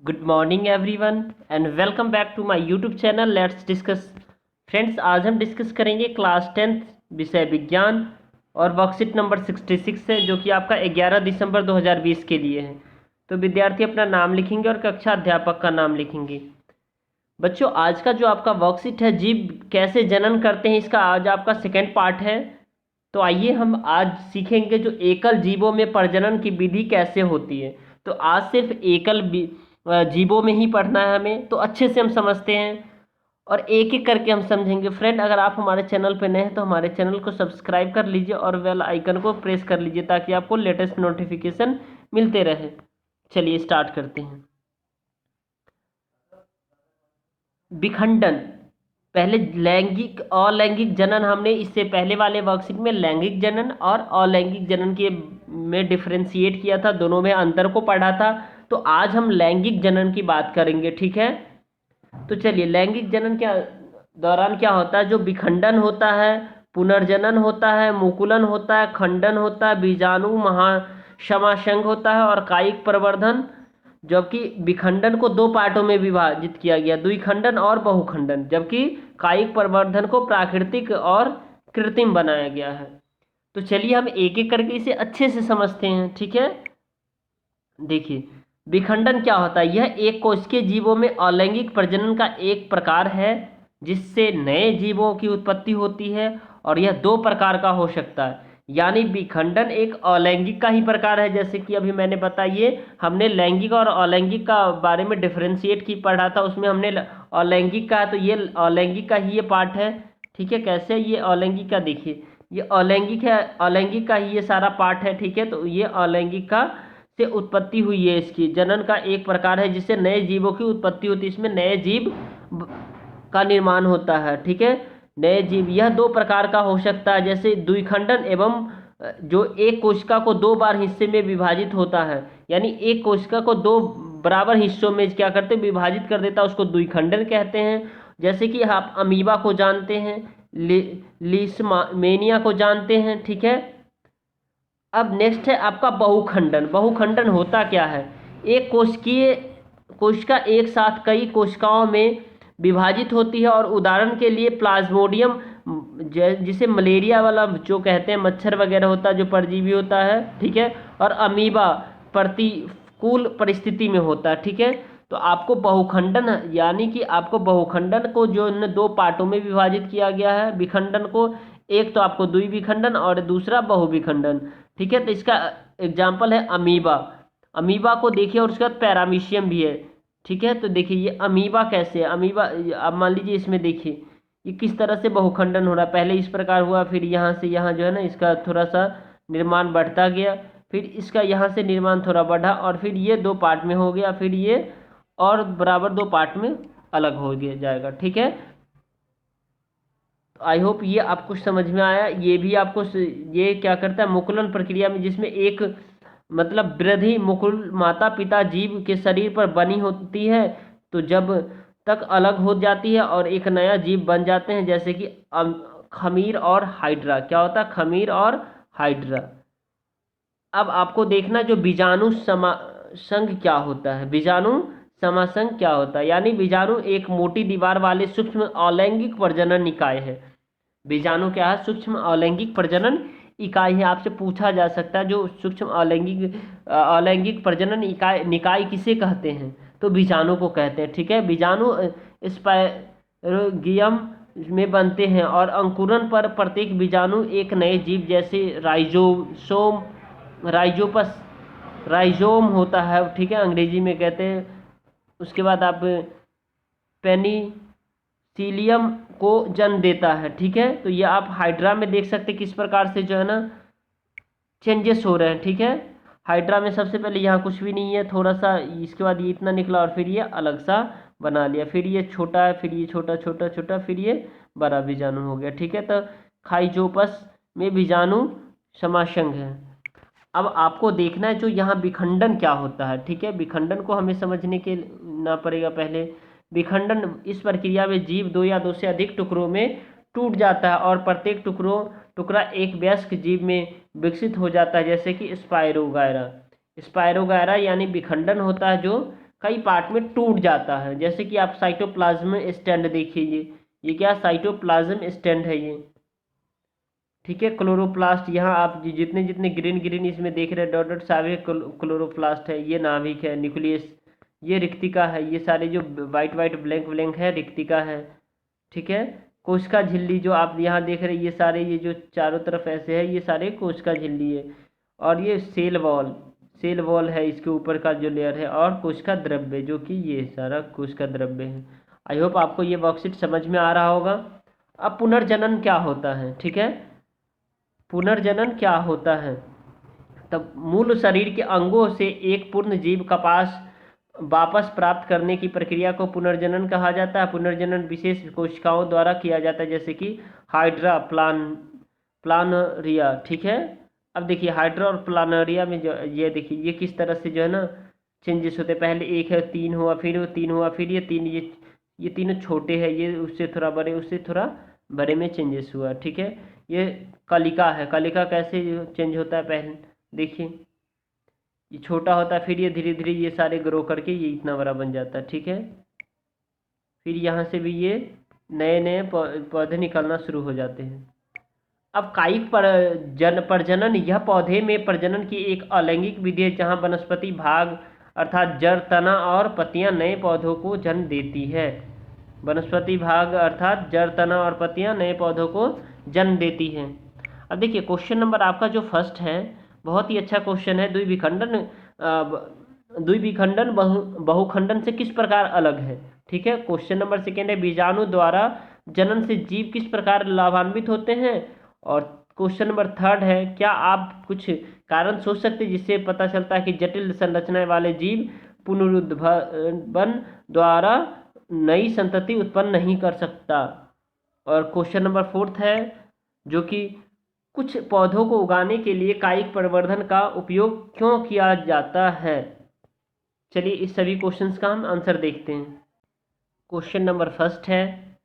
Good morning everyone and welcome back to my YouTube channel let's discuss. Friends, आज हम discuss करेंगे class 10th विषय विज्ञान और वर्कशीट नंबर 66 है, जो कि आपका 11 दिसंबर 2020 के लिए है। तो विद्यार्थी अपना नाम लिखेंगे और कक्षा अध्यापक का नाम लिखेंगे। बच्चों, आज का जो आपका वर्कशीट है, जीव कैसे जनन करते हैं, इसका आज आपका सेकेंड पार्ट है। तो आइए हम आज सीखेंगे जो एकल जीवों में प्रजनन की विधि कैसे होती है। तो आज सिर्फ एकल जीवों में ही पढ़ना है हमें, तो अच्छे से हम समझते हैं और एक एक करके हम समझेंगे। फ्रेंड, अगर आप हमारे चैनल पर नए हैं तो हमारे चैनल को सब्सक्राइब कर लीजिए और बेल आइकन को प्रेस कर लीजिए ताकि आपको लेटेस्ट नोटिफिकेशन मिलते रहे। चलिए स्टार्ट करते हैं। विखंडन, पहले लैंगिक अलैंगिक जनन, हमने इससे पहले वाले वर्कशीट में लैंगिक जनन और अलैंगिक जनन के में डिफरेंशिएट किया था, दोनों में अंतर को पढ़ा था। तो आज हम लैंगिक जनन की बात करेंगे, ठीक है। तो चलिए, लैंगिक जनन के दौरान क्या होता है, जो विखंडन होता है, पुनर्जनन होता है, मुकुलन होता है, खंडन होता है, बीजाणु महासमासंग होता है और कायिक प्रवर्धन। जबकि विखंडन को दो पार्टों में विभाजित किया गया, द्विखंडन और बहुखंडन, जबकि कायिक प्रवर्धन को प्राकृतिक और कृत्रिम बनाया गया है। तो चलिए हम एक एक करके इसे अच्छे से समझते हैं, ठीक है। देखिए, विखंडन क्या होता है। यह एक कोशिकीय जीवों में अलैंगिक प्रजनन का एक प्रकार है जिससे नए जीवों की उत्पत्ति होती है, और यह दो प्रकार का हो सकता है। यानी विखंडन एक अलैंगिक का ही प्रकार है, जैसे कि अभी मैंने बताइए, हमने लैंगिक और अलैंगिक का बारे में डिफरेंशिएट की पढ़ा था, उसमें हमने अलैंगिक का, तो ये अलैंगिक का ही ये पार्ट है, ठीक है। कैसे ये अलैंगिक का, देखिए ये अलैंगिक है, अलैंगिक का ही ये सारा पार्ट है, ठीक है। तो ये अलैंगिक का से उत्पत्ति हुई है, इसकी जनन का एक प्रकार है जिससे नए जीवों की उत्पत्ति होती है, इसमें नए जीव का निर्माण होता है, ठीक है। नए जीव यह दो प्रकार का हो सकता है, जैसे द्विखंडन एवं जो एक कोशिका को दो बार हिस्से में विभाजित होता है, यानी एक कोशिका को दो बराबर हिस्सों में क्या करते हैं, विभाजित कर देता है, उसको द्विखंडन कहते हैं। जैसे कि आप अमीबा को जानते हैं, लीशमेनिया को जानते हैं, ठीक है। अब नेक्स्ट है आपका बहुखंडन। बहुखंडन होता क्या है, एक कोशिका एक साथ कई कोशिकाओं में विभाजित होती है, और उदाहरण के लिए प्लाज्मोडियम, जिसे मलेरिया वाला जो कहते हैं, मच्छर वगैरह होता है जो परजीवी होता है, ठीक है, और अमीबा प्रतिकूल परिस्थिति में होता है, ठीक है। तो आपको बहुखंडन, यानी कि आपको बहुखंडन को जो इन दो पार्टों में विभाजित किया गया है विखंडन को, एक तो आपको द्विविखंडन और दूसरा बहुविखंडन, ठीक है। तो इसका एग्जाम्पल है अमीबा। अमीबा को देखिए, और उसके बाद पैरामीशियम भी है, ठीक है। तो देखिए ये अमीबा कैसे है, अमीबा अब मान लीजिए इसमें देखिए ये किस तरह से बहुखंडन हो रहा है। पहले इस प्रकार हुआ, फिर यहाँ से यहाँ जो है ना, इसका थोड़ा सा निर्माण बढ़ता गया, फिर इसका यहाँ से निर्माण थोड़ा बढ़ा, और फिर ये दो पार्ट में हो गया, फिर ये और बराबर दो पार्ट में अलग हो गया जाएगा, ठीक है। आई होप ये आपको समझ में आया। ये भी आपको ये क्या करता है, मुकुलन प्रक्रिया में, जिसमें एक मतलब वृद्धि मुकुल माता पिता जीव के शरीर पर बनी होती है, तो जब तक अलग हो जाती है और एक नया जीव बन जाते हैं, जैसे कि खमीर और हाइड्रा। क्या होता है, खमीर और हाइड्रा। अब आपको देखना जो बीजाणु समासंग क्या होता है, बीजाणु समासंग क्या होता है, यानी बीजाणु एक मोटी दीवार वाले सूक्ष्म अलैंगिक प्रजनन इकाई है। बीजाणु क्या है, सूक्ष्म अलैंगिक प्रजनन इकाई है। आपसे पूछा जा सकता है जो सूक्ष्म अलैंगिक प्रजनन इकाई निकाय किसे कहते हैं, तो बीजाणु को कहते हैं, ठीक है। बीजाणु स्पाइरोगियम में बनते हैं, और अंकुरन पर प्रत्येक बीजाणु एक नए जीव जैसे राइजोपस राइजोम होता है, ठीक है, अंग्रेजी में कहते हैं। उसके बाद आप पेनिसिलियम को जन्म देता है, ठीक है। तो ये आप हाइड्रा में देख सकते हैं किस प्रकार से जो है ना चेंजेस हो रहे हैं, ठीक है। हाइड्रा में सबसे पहले यहाँ कुछ भी नहीं है, थोड़ा सा, इसके बाद ये इतना निकला, और फिर ये अलग सा बना लिया, फिर ये छोटा है, फिर ये छोटा छोटा छोटा, फिर ये बड़ा बीजाणु हो गया, ठीक है। तो खाइजोपस में बीजाणु समासंग है। अब आपको देखना है जो यहाँ विखंडन क्या होता है, ठीक है। विखंडन को हमें समझने के ना पड़ेगा पहले। विखंडन इस प्रक्रिया में जीव दो या दो से अधिक टुकड़ों में टूट जाता है, और प्रत्येक टुकड़ा एक वयस्क जीव में विकसित हो जाता है, जैसे कि स्पाइरोगायरा। स्पाइरोगायरा यानी विखंडन होता है जो कई पार्ट में टूट जाता है। जैसे कि आप साइटोप्लाज्म स्टैंड देखिए, ये क्या साइटोप्लाज्म स्टैंड है ये, ठीक है। क्लोरोप्लास्ट, यहाँ आप जितने जितने ग्रीन ग्रीन इसमें देख रहे हैं डॉट डॉट सारे क्लोरोप्लास्ट है। ये नाभिक है, न्यूक्लियस, ये रिक्तिका है, ये सारे जो वाइट वाइट ब्लैंक ब्लैंक है रिक्तिका है, ठीक है। कोशिका झिल्ली जो आप यहाँ देख रहे हैं, ये सारे ये जो चारों तरफ ऐसे है, ये सारे कोशिका झिल्ली है। और ये सेल वॉल है, इसके ऊपर का जो लेयर है, और कोशिका द्रव्य जो कि ये सारा कोशिका द्रव्य है। आई होप आपको ये वर्कशीट समझ में आ रहा होगा। अब पुनर्जनन क्या होता है, ठीक है। पुनर्जनन क्या होता है, तब मूल शरीर के अंगों से एक पूर्ण जीव का पास वापस प्राप्त करने की प्रक्रिया को पुनर्जनन कहा जाता है। पुनर्जनन विशेष कोशिकाओं द्वारा किया जाता है, जैसे कि हाइड्रा प्लानरिया, ठीक है। अब देखिए हाइड्रा और प्लानरिया में जो ये देखिए ये किस तरह से जो है ना चेंजेस होते हैं। पहले एक है, तीन हुआ, फिर वो तीन हुआ, फिर ये तीन, ये तीनों छोटे हैं, ये उससे थोड़ा बड़े, उससे थोड़ा बड़े में चेंजेस हुआ, ठीक है। ये कलिका है, कलिका कैसे चेंज होता है, पहले देखिए ये छोटा होता है, फिर ये धीरे धीरे ये सारे ग्रो करके ये इतना बड़ा बन जाता है, ठीक है। फिर यहाँ से भी ये नए नए पौधे निकलना शुरू हो जाते हैं। अब कायिक प्रजनन, यह पौधे में प्रजनन की एक अलैंगिक विधि है, जहाँ वनस्पति भाग अर्थात जड़, तना और पत्तियाँ नए पौधों को जन्म देती है। वनस्पति भाग अर्थात जड़, तना और पत्तियाँ नए पौधों को जन्म देती हैं। अब देखिए क्वेश्चन नंबर आपका जो फर्स्ट है बहुत ही अच्छा क्वेश्चन है। द्विविखंडन बहुखंडन से किस प्रकार अलग है, ठीक है। क्वेश्चन नंबर सेकेंड है बीजाणु द्वारा जनन से जीव किस प्रकार लाभान्वित होते हैं। और क्वेश्चन नंबर थर्ड है क्या आप कुछ कारण सोच सकते हैं जिससे पता चलता है कि जटिल संरचना वाले जीव पुनरुद्भवन द्वारा नई संतति उत्पन्न नहीं कर सकता। और क्वेश्चन नंबर फोर्थ है जो कि कुछ पौधों को उगाने के लिए कायिक प्रवर्धन का उपयोग क्यों किया जाता है। चलिए इस सभी क्वेश्चंस का हम आंसर देखते हैं। क्वेश्चन नंबर फर्स्ट है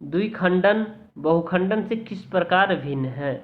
द्विखंडन बहुखंडन से किस प्रकार भिन्न है,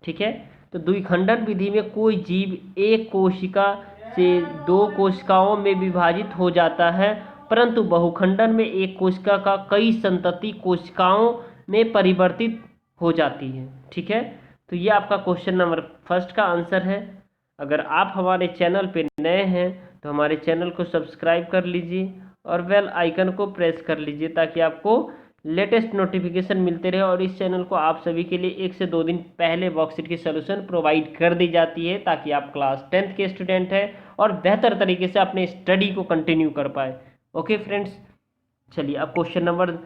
ठीक है। तो द्विखंडन विधि में कोई जीव एक कोशिका से दो कोशिकाओं में विभाजित हो जाता है, परंतु बहुखंडन में एक कोशिका का कई संतति कोशिकाओं में परिवर्तित हो जाती है, ठीक है। तो ये आपका क्वेश्चन नंबर फर्स्ट का आंसर है। अगर आप हमारे चैनल पे नए हैं तो हमारे चैनल को सब्सक्राइब कर लीजिए और बेल आइकन को प्रेस कर लीजिए ताकि आपको लेटेस्ट नोटिफिकेशन मिलते रहे। और इस चैनल को आप सभी के लिए 1 से 2 दिन पहले वर्कशीट की सोल्यूशन प्रोवाइड कर दी जाती है ताकि आप क्लास 10th के स्टूडेंट हैं और बेहतर तरीके से अपने स्टडी को कंटिन्यू कर पाए। ओके फ्रेंड्स, चलिए अब क्वेश्चन नंबर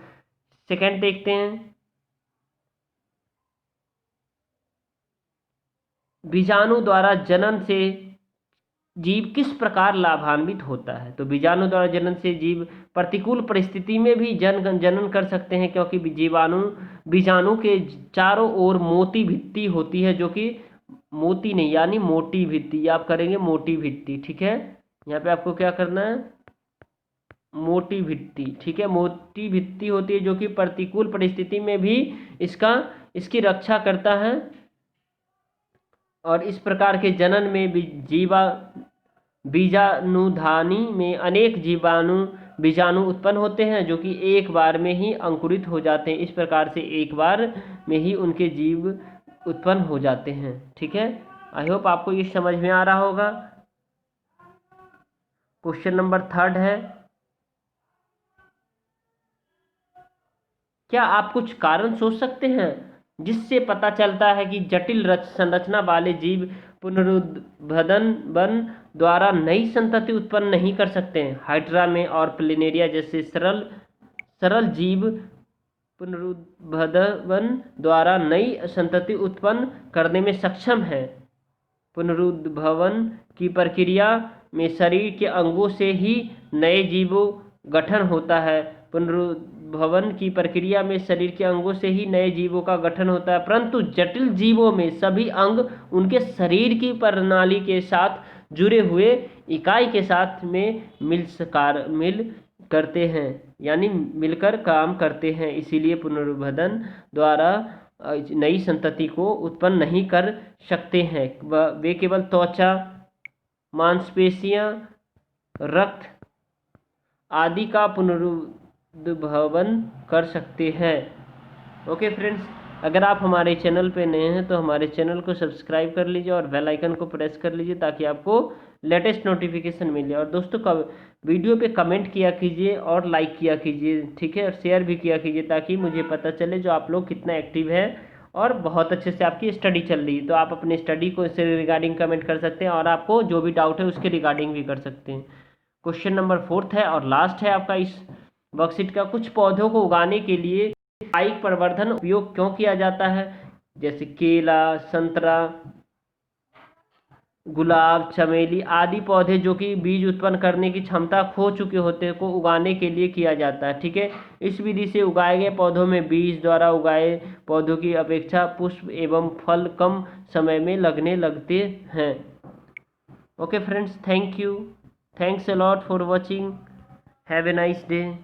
सेकेंड देखते हैं। बीजाणु द्वारा जनन से जीव किस प्रकार लाभान्वित होता है। तो बीजाणु द्वारा जनन से जीव प्रतिकूल परिस्थिति में भी जनन कर सकते हैं, क्योंकि बीजाणु के चारों ओर मोटी भित्ति होती है, जो कि मोती नहीं यानी मोटी भित्ति, आप करेंगे मोटी भित्ति, ठीक है। यहाँ पे आपको क्या करना है, मोटी भित्ति, ठीक है। मोटी भित्ति होती है जो कि प्रतिकूल परिस्थिति में भी इसकी रक्षा करता है। और इस प्रकार के जनन में बीजाणुधानी में अनेक बीजाणु उत्पन्न होते हैं जो कि एक बार में ही अंकुरित हो जाते हैं। इस प्रकार से एक बार में ही उनके जीव उत्पन्न हो जाते हैं, ठीक है। आई होप आपको ये समझ में आ रहा होगा। क्वेश्चन नंबर थर्ड है क्या आप कुछ कारण सोच सकते हैं जिससे पता चलता है कि जटिल संरचना वाले जीव पुनरुद्भवन द्वारा नई संतति उत्पन्न नहीं कर सकते हैं। हाइड्रा में और प्लेनेरिया जैसे सरल जीव पुनरुद्भवन द्वारा नई संतति उत्पन्न करने में सक्षम है। पुनरुद्भवन की प्रक्रिया में शरीर के अंगों से ही नए जीवों गठन होता है। पुनरुद्भवन की प्रक्रिया में शरीर के अंगों से ही नए जीवों का गठन होता है, परंतु जटिल जीवों में सभी अंग उनके शरीर की प्रणाली के साथ जुड़े हुए इकाई के साथ में मिल करते हैं, यानी मिलकर काम करते हैं। इसीलिए पुनरुद्भवन द्वारा नई संतति को उत्पन्न नहीं कर सकते हैं। वे केवल त्वचा, मांसपेशियां, रक्त आदि का पुनरुद्भवन कर सकते हैं। ओके फ्रेंड्स, अगर आप हमारे चैनल पे नए हैं तो हमारे चैनल को सब्सक्राइब कर लीजिए और बेल आइकन को प्रेस कर लीजिए ताकि आपको लेटेस्ट नोटिफिकेशन मिले। और दोस्तों वीडियो पे कमेंट किया कीजिए और लाइक किया कीजिए, ठीक है, और शेयर भी किया कीजिए ताकि मुझे पता चले जो आप लोग कितना एक्टिव है और बहुत अच्छे से आपकी स्टडी चल रही है। तो आप अपने स्टडी को इससे रिगार्डिंग कमेंट कर सकते हैं और आपको जो भी डाउट है उसके रिगार्डिंग भी कर सकते हैं। क्वेश्चन नंबर 4 है और लास्ट है आपका इस वर्कशीट का। कुछ पौधों को उगाने के लिए व्यावसायिक प्रवर्धन उपयोग क्यों किया जाता है? जैसे केला, संतरा, गुलाब, चमेली आदि पौधे जो कि बीज उत्पन्न करने की क्षमता खो चुके होते हैं को उगाने के लिए किया जाता है, ठीक है। इस विधि से उगाए गए पौधों में बीज द्वारा उगाए पौधों की अपेक्षा पुष्प एवं फल कम समय में लगने लगते हैं। Okay friends, thank you, thanks a lot for watching, have a nice day.